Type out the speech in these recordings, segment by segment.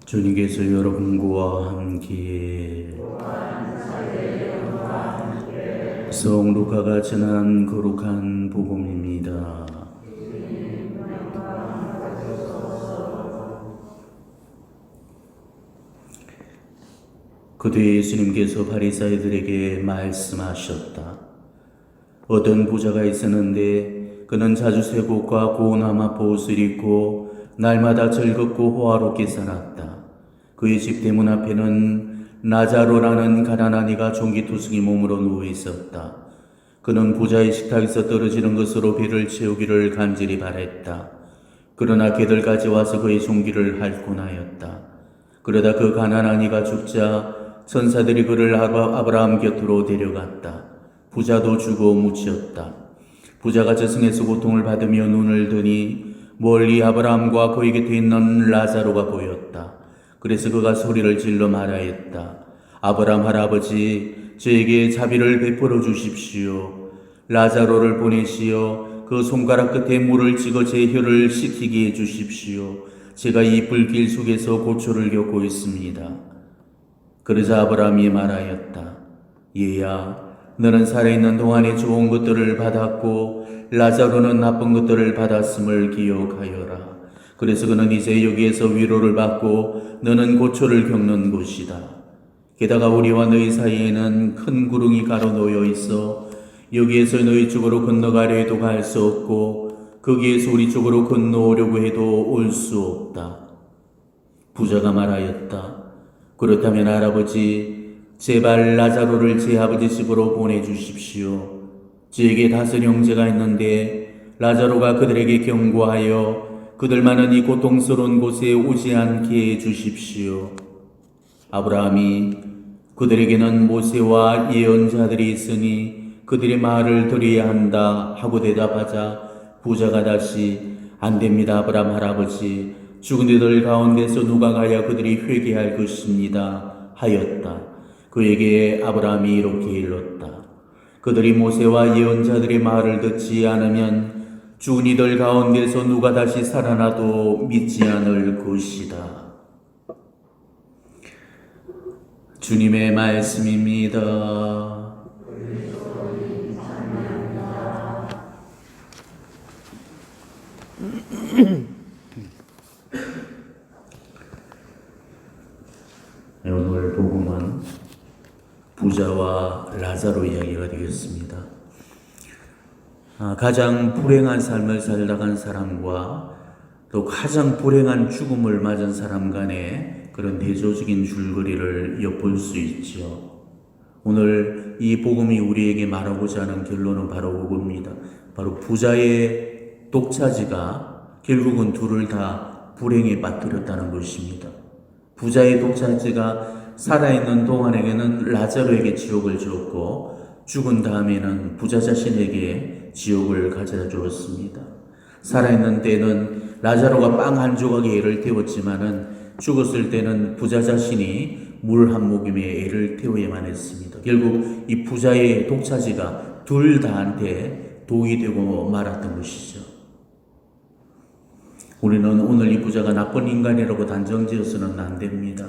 주님께서 여러분과 함께 성루카가 전한 거룩한 복음입니다. 그때 예수님께서 바리사이들에게 말씀하셨다. 어떤 부자가 있었는데 그는 자주 쇠복과 고운 아마포옷을 입고 날마다 즐겁고 호화롭게 살았다. 그의 집 대문 앞에는 나자로라는 가난한 이가 종기투성이 몸으로 누워 있었다. 그는 부자의 식탁에서 떨어지는 것으로 배를 채우기를 간절히 바랬다. 그러나 개들까지 와서 그의 종기를 핥곤 하였다. 그러다 그 가난한 이가 죽자 천사들이 그를 아브라함 곁으로 데려갔다. 부자도 죽어 묻혔다. 부자가 저승에서 고통을 받으며 눈을 드니 멀리 아브라함과 그의 곁에 있는 라자로가 보였다. 그래서 그가 소리를 질러 말하였다. 아브라함 할아버지, 저에게 자비를 베풀어 주십시오. 라자로를 보내시어 그 손가락 끝에 물을 찍어 제 혀를 식히게 해 주십시오. 제가 이 불길 속에서 고초를 겪고 있습니다. 그러자 아브라함이 말하였다. 얘야, 너는 살아있는 동안에 좋은 것들을 받았고 라자로는 나쁜 것들을 받았음을 기억하여라. 그래서 그는 이제 여기에서 위로를 받고 너는 고초를 겪는 곳이다. 게다가 우리와 너희 사이에는 큰 구릉이 가로놓여 있어 여기에서 너희 쪽으로 건너가려 해도 갈 수 없고 거기에서 우리 쪽으로 건너오려고 해도 올 수 없다. 부자가 말하였다. 그렇다면 할아버지, 제발 라자로를 제 아버지 집으로 보내주십시오. 저에게 5 형제가 있는데 라자로가 그들에게 경고하여 그들만은 이 고통스러운 곳에 오지 않게 해 주십시오. 아브라함이 그들에게는 모세와 예언자들이 있으니 그들의 말을 들어야 한다 하고 대답하자 부자가 다시 안 됩니다 아브라함 할아버지, 죽은 이들 가운데서 누가 가야 그들이 회개할 것입니다 하였다. 그에게 아브라함이 이렇게 일렀다. 그들이 모세와 예언자들의 말을 듣지 않으면 죽은 이들 가운데서 누가 다시 살아나도 믿지 않을 것이다. 주님의 말씀입니다. 오늘 복음은 부자와 라자로 이야기가 되겠습니다. 가장 불행한 삶을 살다간 사람과 또 가장 불행한 죽음을 맞은 사람 간의 그런 대조적인 줄거리를 엿볼 수 있죠. 오늘 이 복음이 우리에게 말하고자 하는 결론은 바로 그겁니다. 바로 부자의 독차지가 결국은 둘을 다 불행에 빠뜨렸다는 것입니다. 부자의 독차지가 살아있는 동안에게는 라자로에게 지옥을 주었고 죽은 다음에는 부자 자신에게 지옥을 가져다 주었습니다. 살아있는 때는 라자로가 빵 한 조각에 애를 태웠지만은 죽었을 때는 부자 자신이 물 한 모금에 애를 태워야만 했습니다. 결국 이 부자의 독차지가 둘 다한테 독이 되고 말았던 것이죠. 우리는 오늘 이 부자가 나쁜 인간이라고 단정지어서는 안 됩니다.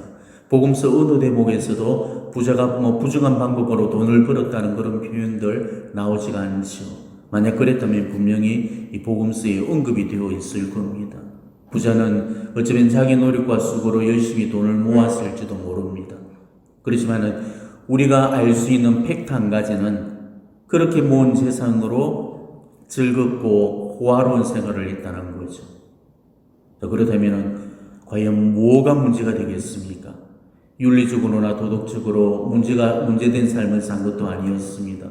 복음서 어느 대목에서도 부자가 부정한 방법으로 돈을 벌었다는 그런 표현들 나오지가 않죠. 만약 그랬다면 분명히 이 복음서에 언급이 되어 있을 겁니다. 부자는 어쩌면 자기 노력과 수고로 열심히 돈을 모았을지도 모릅니다. 그렇지만은 우리가 알 수 있는 팩트 한 가지는 그렇게 모은 재산으로 즐겁고 호화로운 생활을 했다는 거죠. 그렇다면 과연 뭐가 문제가 되겠습니까? 윤리적으로나 도덕적으로 문제된 삶을 산 것도 아니었습니다.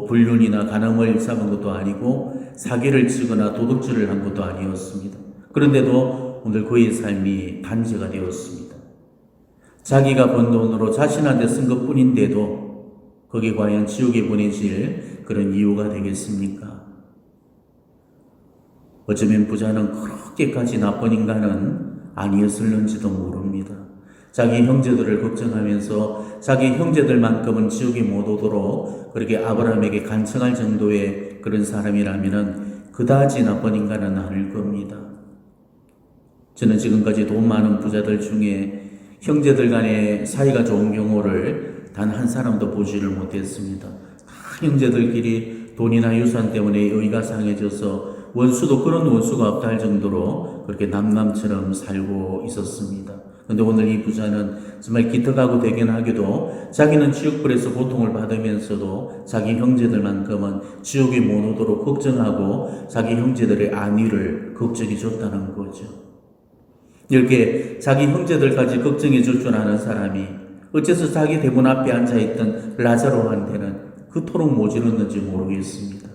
불륜이나 간음을 잡은 것도 아니고 사기를 치거나 도둑질을 한 것도 아니었습니다. 그런데도 오늘 그의 삶이 단죄가 되었습니다. 자기가 번 돈으로 자신한테 쓴 것뿐인데도 거기에 과연 지옥에 보내질 그런 이유가 되겠습니까? 어쩌면 부자는 그렇게까지 나쁜 인간은 아니었을는지도 모릅니다. 자기 형제들을 걱정하면서 자기 형제들만큼은 지옥에 못 오도록 그렇게 아브라함에게 간청할 정도의 그런 사람이라면 그다지 나쁜 인간은 아닐 겁니다. 저는 지금까지 돈 많은 부자들 중에 형제들 간의 사이가 좋은 경우를 단 한 사람도 보지를 못했습니다. 다 형제들끼리 돈이나 유산 때문에 의가 상해져서 원수도 그런 원수가 없다 할 정도로 그렇게 남남처럼 살고 있었습니다. 그런데 오늘 이 부자는 정말 기특하고 대견하게도 자기는 지옥불에서 고통을 받으면서도 자기 형제들만큼은 지옥에 못 오도록 걱정하고 자기 형제들의 안위를 걱정해 줬다는 거죠. 이렇게 자기 형제들까지 걱정해 줄 줄 아는 사람이 어째서 자기 대문 앞에 앉아있던 라자로한테는 그토록 모질었는지 모르겠습니다.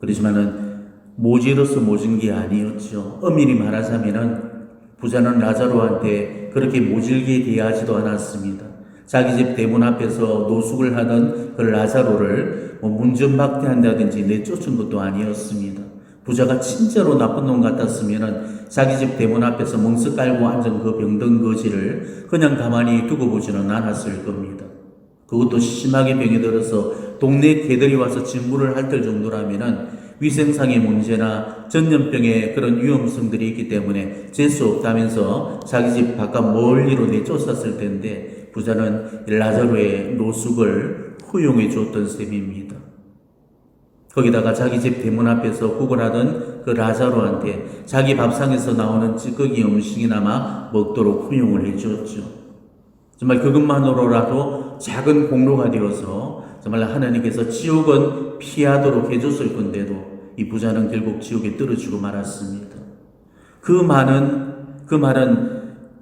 그렇지만은 모질어서 모진 게 아니었죠. 엄밀히 말하자면은 부자는 라자로한테 그렇게 모질게 대하지도 않았습니다. 자기 집 대문 앞에서 노숙을 하던 그 라자로를 문전박대한다든지 내쫓은 것도 아니었습니다. 부자가 진짜로 나쁜 놈 같았으면은 자기 집 대문 앞에서 멍석 깔고 앉은 그 병든 거지를 그냥 가만히 두고 보지는 않았을 겁니다. 그것도 심하게 병이 들어서 동네 개들이 와서 진물을 핥을 정도라면은 위생상의 문제나 전염병의 그런 위험성들이 있기 때문에 재수 없다면서 자기 집 바깥 멀리로 내쫓았을 텐데 부자는 라자로의 노숙을 허용해 줬던 셈입니다. 거기다가 자기 집 대문 앞에서 구걸하던 그 라자로한테 자기 밥상에서 나오는 찌꺼기 음식이나마 먹도록 허용을 해줬죠. 정말 그것만으로라도 작은 공로가 되어서 정말 하나님께서 지옥은 피하도록 해줬을 건데도 이 부자는 결국 지옥에 떨어지고 말았습니다. 그 말은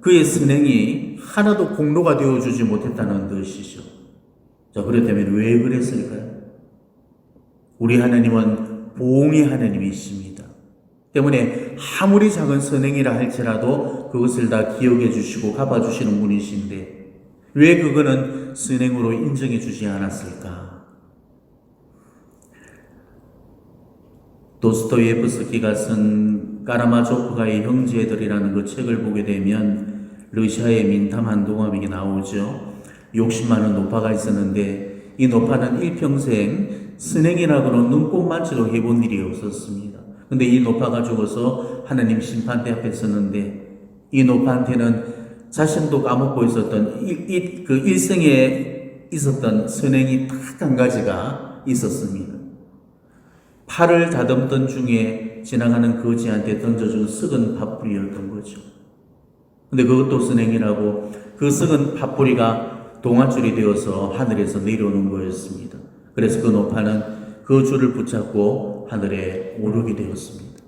그의 선행이 하나도 공로가 되어주지 못했다는 뜻이죠. 자, 그렇다면 왜 그랬을까요? 우리 하나님은 보응의 하나님이십니다. 때문에 아무리 작은 선행이라 할지라도 그것을 다 기억해 주시고 갚아주시는 분이신데 왜 그거는 선행으로 인정해 주지 않았을까? 도스토예프스키가 쓴 까라마조프가의 형제들이라는 그 책을 보게 되면 러시아의 민탐 한 동업이 나오죠. 욕심 많은 노파가 있었는데 이 노파는 일평생 선행이라고는 눈꼽만치도 해본 일이 없었습니다. 근데 이 노파가 죽어서 하나님 심판대 앞에 섰는데 이 노파한테는 자신도 까먹고 있었던 그 일생에 있었던 선행이 딱 한 가지가 있었습니다. 팔을 다듬던 중에 지나가는 거지한테 던져준 썩은 팥뿌리였던 거죠. 근데 그것도 선행이라고 그 썩은 팥뿌리가 동아줄이 되어서 하늘에서 내려오는 거였습니다. 그래서 그 노파는 그 줄을 붙잡고 하늘에 오르게 되었습니다.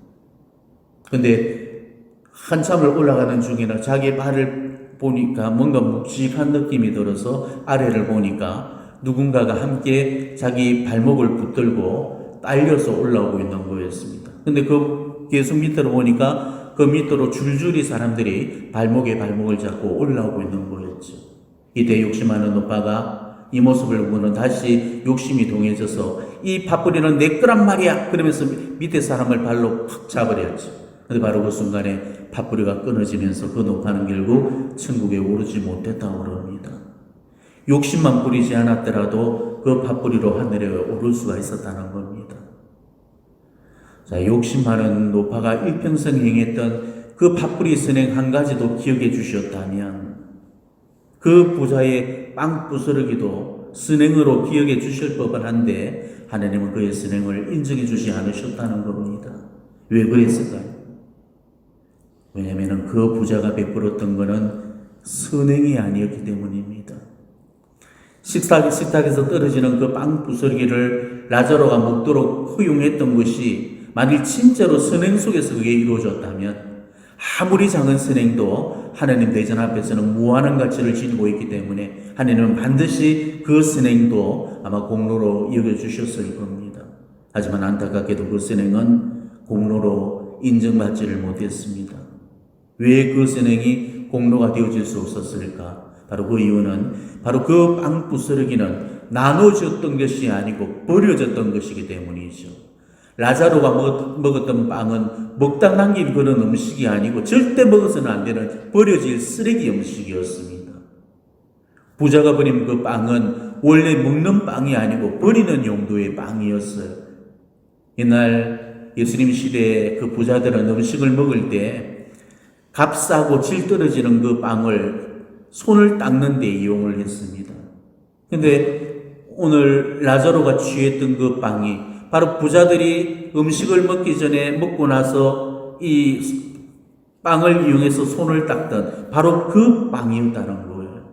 근데 한참을 올라가는 중이나 자기 발을 보니까 뭔가 묵직한 느낌이 들어서 아래를 보니까 누군가가 함께 자기 발목을 붙들고 딸려서 올라오고 있는 거였습니다. 근데 그 계속 밑으로 보니까 그 밑으로 줄줄이 사람들이 발목에 발목을 잡고 올라오고 있는 거였죠. 이때 욕심하는 노파가 이 모습을 보고는 다시 욕심이 동해져서 이 팥뿌리는 내 거란 말이야! 그러면서 밑에 사람을 발로 팍 잡으렸죠. 근데 바로 그 순간에 팥뿌리가 끊어지면서 그 노파는 결국 천국에 오르지 못했다고 그럽니다. 욕심만 부리지 않았더라도 그 팥뿌리로 하늘에 오를 수가 있었다는 겁니다. 자, 욕심 많은 노파가 일평생 행했던 그 팥뿌리 선행 한 가지도 기억해 주셨다면 그 부자의 빵 부스러기도 선행으로 기억해 주실 법은 한데 하나님은 그의 선행을 인정해 주지 않으셨다는 겁니다. 왜 그랬을까요? 왜냐하면 그 부자가 베풀었던 것은 선행이 아니었기 때문입니다. 식탁에서 떨어지는 그 빵 부스러기를 라자로가 먹도록 허용했던 것이 만일 진짜로 선행 속에서 그게 이루어졌다면 아무리 작은 선행도 하나님 대전 앞에서는 무한한 가치를 지니고 있기 때문에 하나님은 반드시 그 선행도 아마 공로로 여겨주셨을 겁니다. 하지만 안타깝게도 그 선행은 공로로 인정받지를 못했습니다. 왜 그 선행이 공로가 되어질 수 없었을까? 바로 그 이유는 바로 그 빵 부스러기는 나눠졌던 것이 아니고 버려졌던 것이기 때문이죠. 라자로가 먹었던 빵은 먹다 남긴 그런 음식이 아니고 절대 먹어서는 안 되는 버려질 쓰레기 음식이었습니다. 부자가 버린 그 빵은 원래 먹는 빵이 아니고 버리는 용도의 빵이었어요. 옛날 예수님 시대에 그 부자들은 음식을 먹을 때 값싸고 질 떨어지는 그 빵을 손을 닦는 데 이용을 했습니다. 근데 오늘 라자로가 취했던 그 빵이 바로 부자들이 음식을 먹기 전에 먹고 나서 이 빵을 이용해서 손을 닦던 바로 그 빵이었다는 거예요.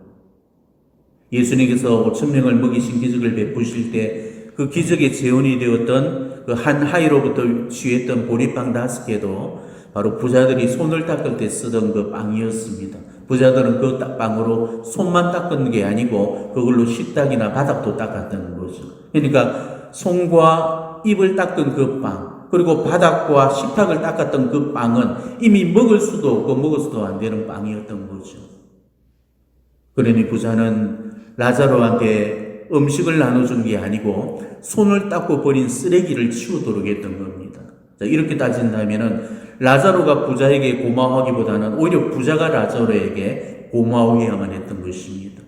예수님께서 5,000명을 먹이신 기적을 베푸실 때 그 기적의 재원이 되었던 그 한 하이로부터 취했던 보리빵 5개도 바로 부자들이 손을 닦을 때 쓰던 그 빵이었습니다. 부자들은 그 빵으로 손만 닦은 게 아니고 그걸로 식탁이나 바닥도 닦았다는 거죠. 그러니까 손과 입을 닦은 그 빵, 그리고 바닥과 식탁을 닦았던 그 빵은 이미 먹을 수도 없고 먹어서도 안 되는 빵이었던 거죠. 그러니 부자는 라자로한테 음식을 나눠준 게 아니고 손을 닦고 버린 쓰레기를 치우도록 했던 겁니다. 자, 이렇게 따진다면은 라자로가 부자에게 고마워하기보다는 오히려 부자가 라자로에게 고마워해야만 했던 것입니다.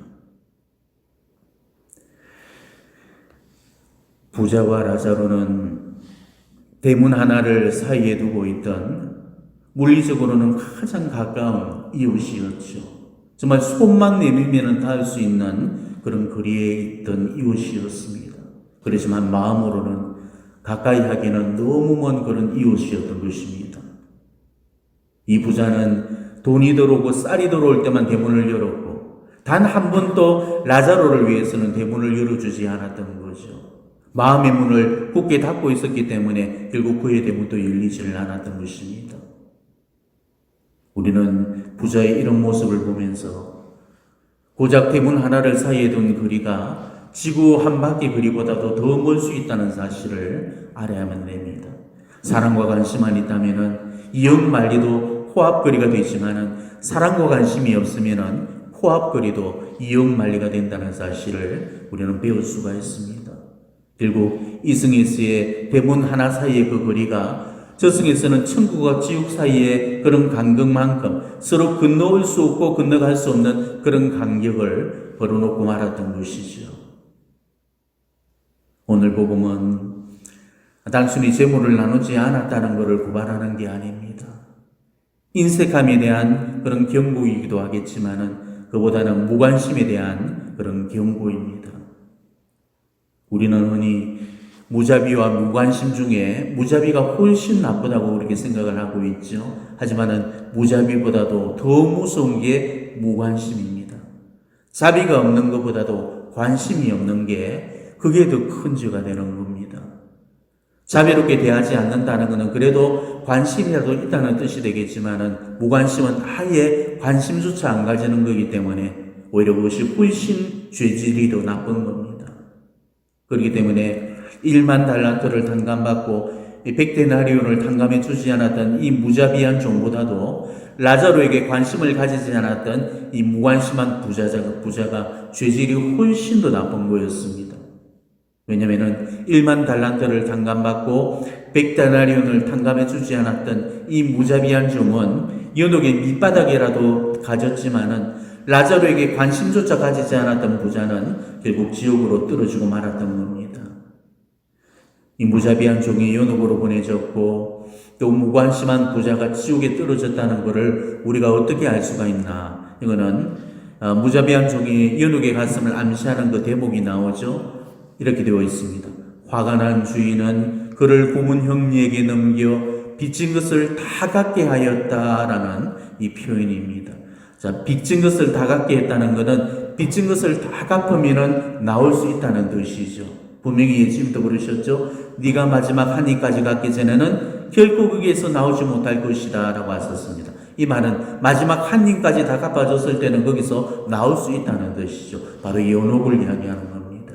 부자와 라자로는 대문 하나를 사이에 두고 있던 물리적으로는 가장 가까운 이웃이었죠. 정말 손만 내밀면 닿을 수 있는 그런 거리에 있던 이웃이었습니다. 그렇지만 마음으로는 가까이 하기는 너무 먼 그런 이웃이었던 것입니다. 이 부자는 돈이 들어오고 쌀이 들어올 때만 대문을 열었고 단 한 번도 라자로를 위해서는 대문을 열어주지 않았던 거죠. 마음의 문을 굳게 닫고 있었기 때문에 결국 그의 대문도 열리지를 않았던 것입니다. 우리는 부자의 이런 모습을 보면서 고작 대문 하나를 사이에 둔 거리가 지구 한 바퀴 거리보다도 더 멀 수 있다는 사실을 알아야만 됩니다. 사랑과 관심만 있다면 이역만리도 호합거리가 되지만 사랑과 관심이 없으면 호합거리도 이역만리가 된다는 사실을 우리는 배울 수가 있습니다. 결국 이승에서의 대문 하나 사이의 그 거리가 저승에서는 천국과 지옥 사이의 그런 간격만큼 서로 건너올 수 없고 건너갈 수 없는 그런 간격을 벌어놓고 말았던 것이죠. 오늘 복음은 단순히 재물을 나누지 않았다는 것을 고발하는 게 아닙니다. 인색함에 대한 그런 경고이기도 하겠지만은 그보다는 무관심에 대한 그런 경고입니다. 우리는 흔히 무자비와 무관심 중에 무자비가 훨씬 나쁘다고 그렇게 생각을 하고 있죠. 하지만은 무자비보다도 더 무서운 게 무관심입니다. 자비가 없는 것보다도 관심이 없는 게 그게 더 큰 죄가 되는 겁니다. 자비롭게 대하지 않는다는 것은 그래도 관심이라도 있다는 뜻이 되겠지만은 무관심은 아예 관심조차 안 가지는 거기 때문에 오히려 그것이 훨씬 죄질이 더 나쁜 겁니다. 그렇기 때문에 1만 달란트를 탕감받고 100데나리온을 탕감해 주지 않았던 이 무자비한 종보다도 라자로에게 관심을 가지지 않았던 이 무관심한 부자가 죄질이 훨씬 더 나쁜 거였습니다. 왜냐하면 1만 달란트를 탕감받고 100데나리온을 탕감해 주지 않았던 이 무자비한 종은 연옥의 밑바닥이라도 가졌지만은 라자로에게 관심조차 가지지 않았던 부자는 결국 지옥으로 떨어지고 말았던 겁니다. 이 무자비한 종이 연옥으로 보내졌고 또 무관심한 부자가 지옥에 떨어졌다는 것을 우리가 어떻게 알 수가 있나? 이거는 무자비한 종이 연옥의 갔음을 암시하는 그 대목이 나오죠. 이렇게 되어 있습니다. 화가 난 주인은 그를 고문 형리에게 넘겨 빚진 것을 다 갚게 하였다라는 이 표현입니다. 자, 빚진 것을 다 갚게 했다는 것은 빚진 것을 다 갚으면 나올 수 있다는 뜻이죠. 분명히 예수님도 그러셨죠. 네가 마지막 한 입까지 갚기 전에는 결코 거기에서 나오지 못할 것이다 라고 하셨습니다. 이 말은 마지막 한 입까지 다 갚아줬을 때는 거기서 나올 수 있다는 뜻이죠. 바로 연옥을 이야기하는 겁니다.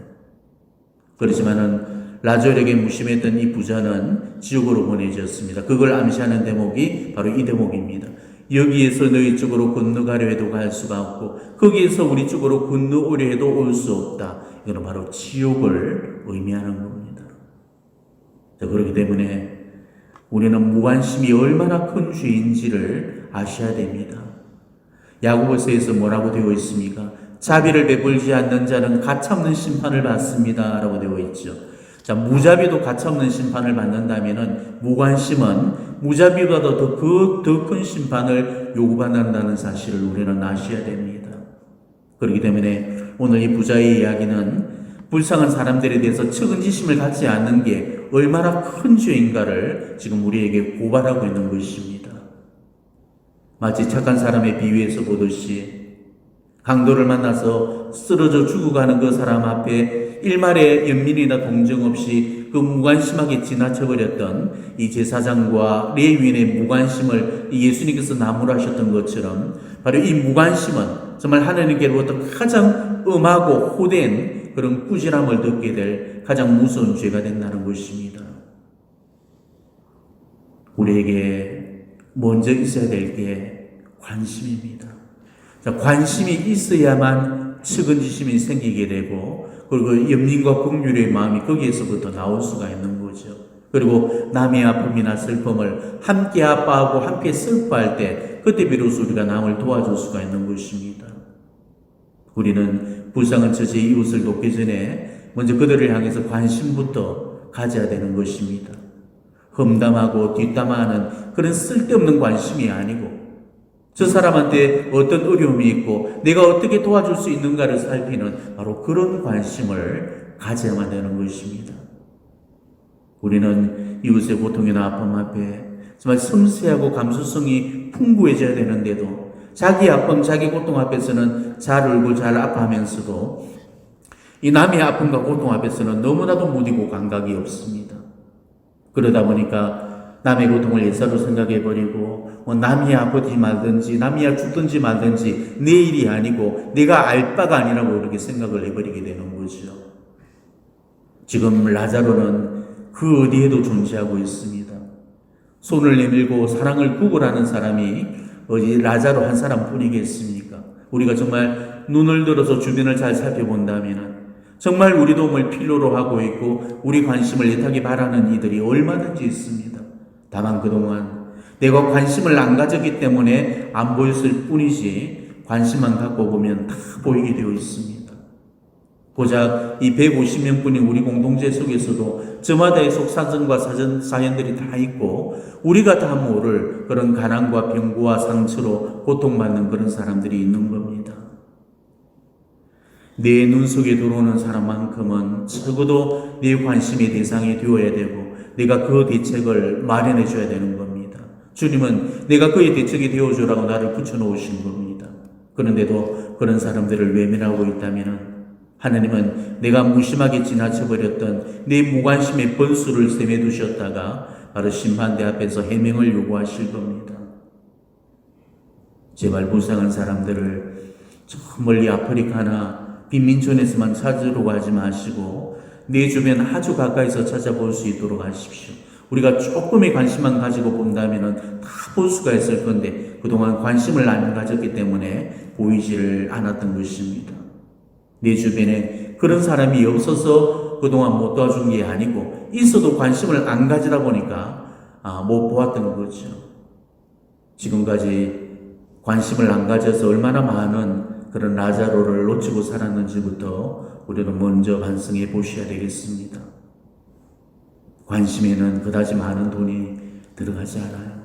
그렇지만은 라자로에게 무심했던 이 부자는 지옥으로 보내졌습니다. 그걸 암시하는 대목이 바로 이 대목입니다. 여기에서 너희 쪽으로 건너가려 해도 갈 수가 없고 거기에서 우리 쪽으로 건너오려 해도 올 수 없다. 이거는 바로 지옥을 의미하는 겁니다. 자, 그렇기 때문에 우리는 무관심이 얼마나 큰 죄인지를 아셔야 됩니다. 야고보서에서 뭐라고 되어 있습니까? 자비를 베풀지 않는 자는 가차없는 심판을 받습니다 라고 되어 있죠. 자, 무자비도 가차없는 심판을 받는다면은 무관심은 무자비보다도 더 큰 심판을 요구받는다는 사실을 우리는 아셔야 됩니다. 그렇기 때문에 오늘 이 부자의 이야기는 불쌍한 사람들에 대해서 측은지심을 갖지 않는 게 얼마나 큰 죄인가를 지금 우리에게 고발하고 있는 것입니다. 마치 착한 사람의 비유에서 보듯이 강도를 만나서 쓰러져 죽어가는 그 사람 앞에 일말의 연민이나 동정 없이 그 무관심하게 지나쳐버렸던 이 제사장과 레위인의 무관심을 예수님께서 나무라셨던 것처럼 바로 이 무관심은 정말 하나님께로부터 가장 엄하고 호된 그런 꾸지람을 듣게 될 가장 무서운 죄가 된다는 것입니다. 우리에게 먼저 있어야 될 게 관심입니다. 자, 관심이 있어야만 측은지심이 생기게 되고 그리고 연민과 긍휼의 마음이 거기에서부터 나올 수가 있는 거죠. 그리고 남의 아픔이나 슬픔을 함께 아파하고 함께 슬퍼할 때 그때 비로소 우리가 남을 도와줄 수가 있는 것입니다. 우리는 불쌍한 처지의 이웃을 돕기 전에 먼저 그들을 향해서 관심부터 가져야 되는 것입니다. 험담하고 뒷담화하는 그런 쓸데없는 관심이 아니고 저 사람한테 어떤 어려움이 있고 내가 어떻게 도와줄 수 있는가를 살피는 바로 그런 관심을 가져야만 되는 것입니다. 우리는 이웃의 고통이나 아픔 앞에 정말 섬세하고 감수성이 풍부해져야 되는데도 자기 아픔, 자기 고통 앞에서는 잘 울고 잘 아파하면서도 이 남의 아픔과 고통 앞에서는 너무나도 무디고 감각이 없습니다. 그러다 보니까 남의 고통을 예사로 생각해버리고 남이 아프지 말든지 남이야 죽든지 말든지 내 일이 아니고 내가 알 바가 아니라고 그렇게 생각을 해버리게 되는 거죠. 지금 라자로는 그 어디에도 존재하고 있습니다. 손을 내밀고 사랑을 구걸하는 사람이 어디 라자로 한 사람뿐이겠습니까? 우리가 정말 눈을 들어서 주변을 잘 살펴본다면 정말 우리 도움을 필요로 하고 있고 우리 관심을 애타게 바라는 이들이 얼마든지 있습니다. 다만 그동안 내가 관심을 안 가졌기 때문에 안 보였을 뿐이지 관심만 갖고 보면 다 보이게 되어 있습니다. 고작 이 150명뿐인 우리 공동체 속에서도 저마다의 속사정과 사연들이 다 있고 우리가 다 모를 그런 가난과 병고와 상처로 고통받는 그런 사람들이 있는 겁니다. 내 눈 속에 들어오는 사람만큼은 적어도 내 관심의 대상이 되어야 되고 내가 그 대책을 마련해 줘야 되는 겁니다. 주님은 내가 그의 대책이 되어주라고 나를 붙여놓으신 겁니다. 그런데도 그런 사람들을 외면하고 있다면 하나님은 내가 무심하게 지나쳐버렸던 내 무관심의 번수를 세매두셨다가 바로 심판대 앞에서 해명을 요구하실 겁니다. 제발 불쌍한 사람들을 저 멀리 아프리카나 빈민촌에서만 찾으러 가지 마시고 내 주변 아주 가까이서 찾아볼 수 있도록 하십시오. 우리가 조금의 관심만 가지고 본다면 다 볼 수가 있을 건데 그동안 관심을 안 가졌기 때문에 보이지를 않았던 것입니다. 내 주변에 그런 사람이 없어서 그동안 못 도와준 게 아니고 있어도 관심을 안 가지다 보니까 못 보았던 거죠. 지금까지 관심을 안 가져서 얼마나 많은 그런 라자로를 놓치고 살았는지부터 우리는 먼저 반성해 보셔야 되겠습니다. 관심에는 그다지 많은 돈이 들어가지 않아요.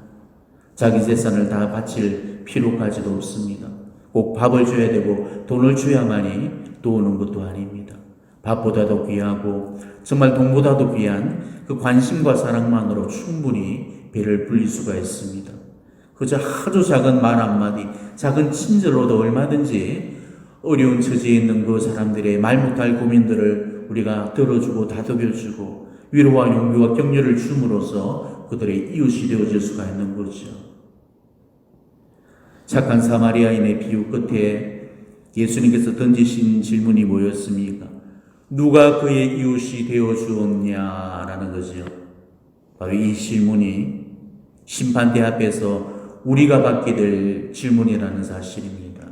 자기 재산을 다 바칠 필요까지도 없습니다. 꼭 밥을 줘야 되고 돈을 줘야만이 도우는 것도 아닙니다. 밥보다도 귀하고 정말 돈보다도 귀한 그 관심과 사랑만으로 충분히 배를 불릴 수가 있습니다. 그저 아주 작은 말 한마디, 작은 친절로도 얼마든지 어려운 처지에 있는 그 사람들의 말 못할 고민들을 우리가 들어주고 다독여주고 위로와 용기와 격려를 줌으로써 그들의 이웃이 되어질 수가 있는 거죠. 착한 사마리아인의 비유 끝에 예수님께서 던지신 질문이 뭐였습니까? 누가 그의 이웃이 되어주었냐라는 거죠. 바로 이 질문이 심판대 앞에서 우리가 받게 될 질문이라는 사실입니다.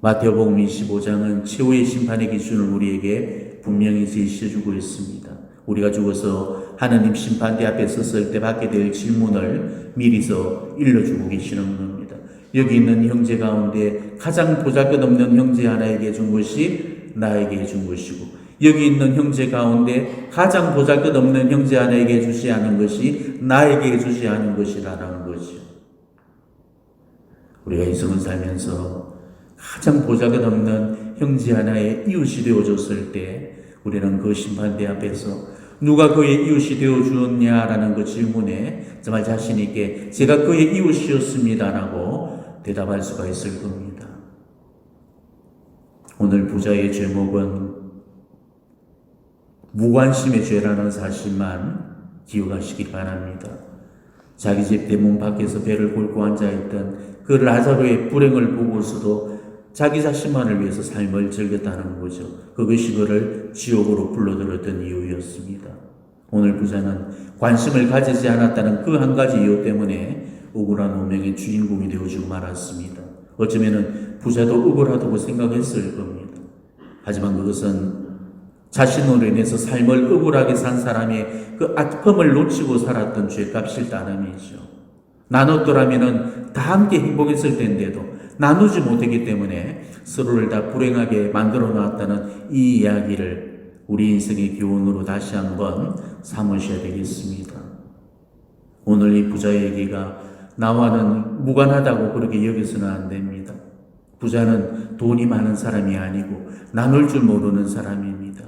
마태복음 25장은 최후의 심판의 기준을 우리에게 분명히 제시해주고 있습니다. 우리가 죽어서 하나님 심판대 앞에 섰을 때 받게 될 질문을 미리서 일러주고 계시는 겁니다. 여기 있는 형제 가운데 가장 보잘것없는 형제 하나에게 준 것이 나에게 준 것이고 여기 있는 형제 가운데 가장 보잘것없는 형제 하나에게 주지 않은 것이 나에게 주지 않은 것이라는 거죠. 우리가 이 세상 살면서 가장 보잘것없는 형제 하나의 이웃이 되어줬을 때 우리는 그 심판대 앞에서 누가 그의 이웃이 되어주었냐라는 그 질문에 정말 자신 있게 제가 그의 이웃이었습니다라고 대답할 수가 있을 겁니다. 오늘 부자의 제목은 무관심의 죄라는 사실만 기억하시기 바랍니다. 자기 집 대문 밖에서 배를 굴고 앉아있던 그 라자로의 불행을 보고서도 자기 자신만을 위해서 삶을 즐겼다는 거죠. 그것이 그를 지옥으로 불러들였던 이유였습니다. 오늘 부자는 관심을 가지지 않았다는 그 한 가지 이유 때문에 억울한 운명의 주인공이 되어주고 말았습니다. 어쩌면 부자도 억울하다고 생각했을 겁니다. 하지만 그것은 자신으로 인해서 삶을 억울하게 산 사람의 그 아픔을 놓치고 살았던 죄값일 따름이죠. 나눴더라면 다 함께 행복했을 텐데도 나누지 못했기 때문에 서로를 다 불행하게 만들어 놨다는 이 이야기를 우리 인생의 교훈으로 다시 한번 삼으셔야 되겠습니다. 오늘 이 부자의 얘기가 나와는 무관하다고 그렇게 여기서는 안 됩니다. 부자는 돈이 많은 사람이 아니고 나눌 줄 모르는 사람입니다.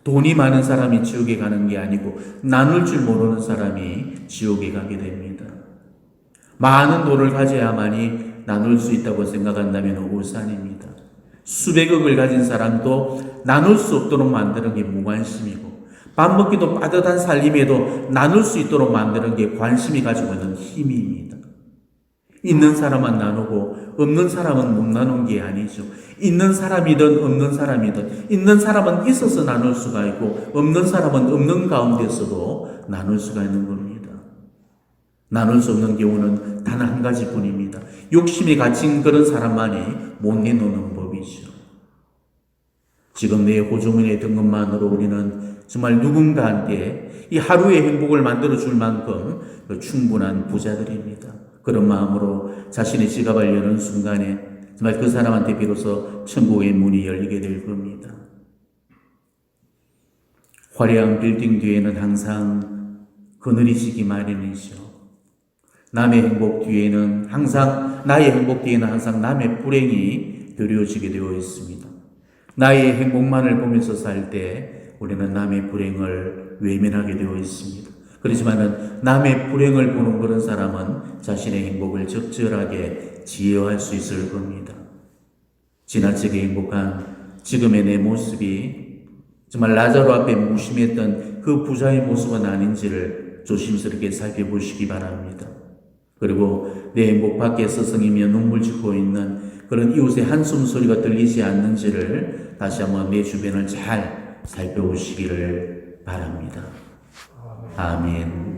돈이 많은 사람이 지옥에 가는 게 아니고 나눌 줄 모르는 사람이 지옥에 가게 됩니다. 많은 돈을 가져야만이 나눌 수 있다고 생각한다면 오산입니다. 수백억을 가진 사람도 나눌 수 없도록 만드는 게 무관심이고 밥 먹기도 빠듯한 살림에도 나눌 수 있도록 만드는 게 관심이 가지고 있는 힘입니다. 있는 사람만 나누고 없는 사람은 못 나눈 게 아니죠. 있는 사람이든 없는 사람이든 있는 사람은 있어서 나눌 수가 있고 없는 사람은 없는 가운데서도 나눌 수가 있는 겁니다. 나눌 수 없는 경우는 단 한 가지뿐입니다. 욕심이 갇힌 그런 사람만이 못 내놓는 법이죠. 지금 내 호주머니에 있던 것만으로 우리는 정말 누군가한테 이 하루의 행복을 만들어줄 만큼 충분한 부자들입니다. 그런 마음으로 자신의 지갑을 여는 순간에 정말 그 사람한테 비로소 천국의 문이 열리게 될 겁니다. 화려한 빌딩 뒤에는 항상 그늘이 지기 마련이죠. 남의 행복 뒤에는 항상 나의 행복 뒤에는 항상 남의 불행이 드려지게 되어 있습니다. 나의 행복만을 보면서 살 때 우리는 남의 불행을 외면하게 되어 있습니다. 그렇지만은 남의 불행을 보는 그런 사람은 자신의 행복을 적절하게 지혜할 수 있을 겁니다. 지나치게 행복한 지금의 내 모습이 정말 라자로 앞에 무심했던 그 부자의 모습은 아닌지를 조심스럽게 살펴보시기 바랍니다. 그리고 내 행복 밖에 서성이며 눈물 짓고 있는 그런 이웃의 한숨 소리가 들리지 않는지를 다시 한번 내 주변을 잘 살펴보시기를 바랍니다. 아멘.